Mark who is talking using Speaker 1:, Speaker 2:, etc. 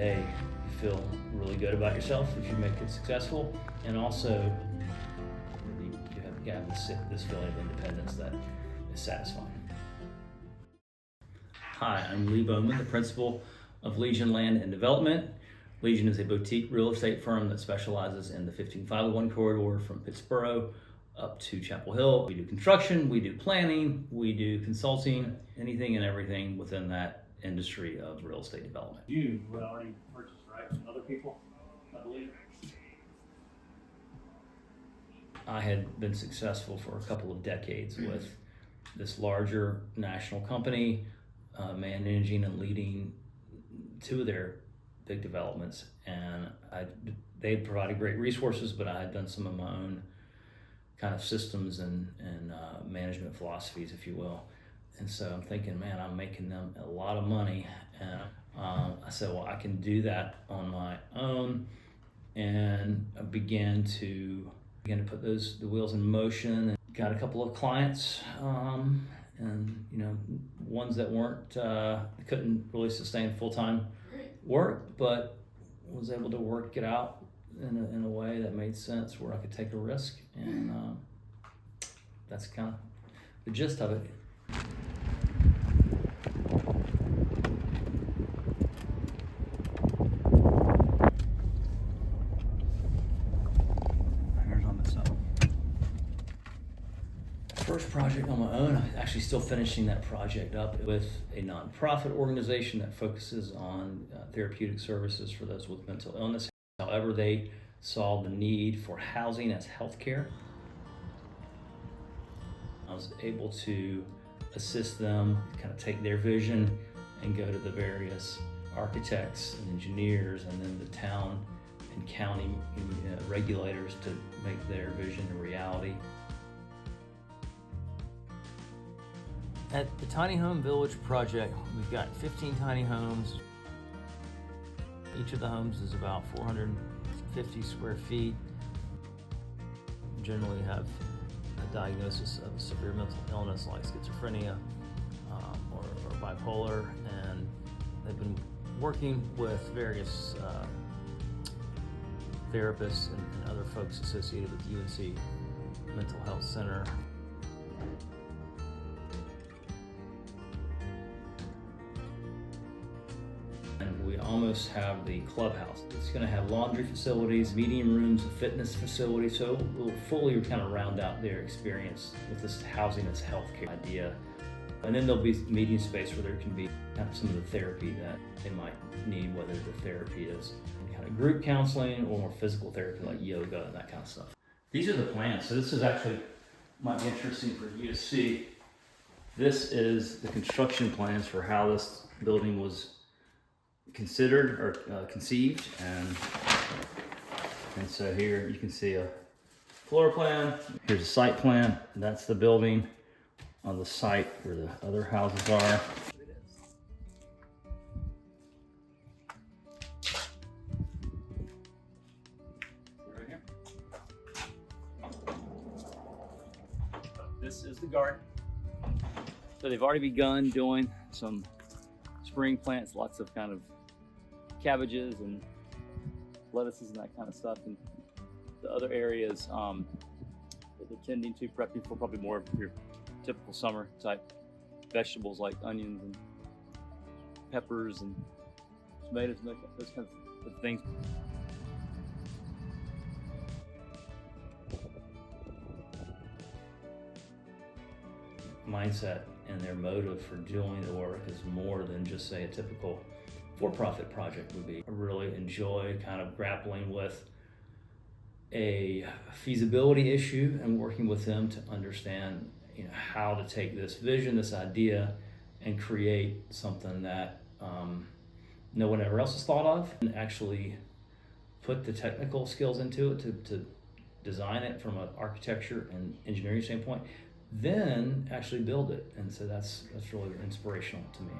Speaker 1: day, you feel really good about yourself if you make it successful, and also really you have this feeling of independence that is satisfying. Hi, I'm Lee Bowman, the principal of Legion Land and Development. Legion is a boutique real estate firm that specializes in the 15501 corridor from Pittsboro up to Chapel Hill. We do construction, we do planning, we do consulting, anything and everything within that industry of real estate development.
Speaker 2: You would already purchase, right, from other people, I believe?
Speaker 1: I had been successful for a couple of decades with this larger national company, managing and leading two of their big developments, and they had provided great resources, but I had done some of my own kind of systems and management philosophies, if you will. And so I'm thinking, man, I'm making them a lot of money, and I said, well, I can do that on my own, and I began to put the wheels in motion, and got a couple of clients, and ones that couldn't really sustain full-time work, but was able to work it out in a way that made sense where I could take a risk, and that's kind of the gist of it. Here's on this side. First project on my own, I'm actually still finishing that project up with a nonprofit organization that focuses on therapeutic services for those with mental illness. However, they saw the need for housing as healthcare. I was able to assist them, kind of take their vision and go to the various architects and engineers and then the town and county regulators to make their vision a reality. At the Tiny Home Village project, we've got 15 tiny homes. Each of the homes is about 450 square feet. Generally have a diagnosis of severe mental illness like schizophrenia or bipolar, and they've been working with various therapists and other folks associated with UNC Mental Health Center. And we almost have the clubhouse. It's going to have laundry facilities, meeting rooms, a fitness facility, so we'll fully kind of round out their experience with this housing as healthcare idea. And then there'll be meeting space where there can be kind of some of the therapy that they might need, whether the therapy is kind of group counseling or more physical therapy like yoga and that kind of stuff. These are the plans. So this is actually, might be interesting for you to see. This is the construction plans for how this building was considered or conceived, and so here you can see a floor plan. Here's a site plan. That's the building on the site where the other houses are. Right here. This is the garden. So they've already begun doing some spring plants, lots of kind of cabbages and lettuces and that kind of stuff, and the other areas that they're tending to, prepping for probably more of your typical summer type vegetables like onions and peppers and tomatoes and those kinds of things. Mindset and their motive for doing the work is more than just, say, a typical for-profit project would be. I really enjoy kind of grappling with a feasibility issue and working with them to understand how to take this vision, this idea, and create something that no one ever else has thought of, and actually put the technical skills into it to design it from an architecture and engineering standpoint, then actually build it. And so that's really inspirational to me.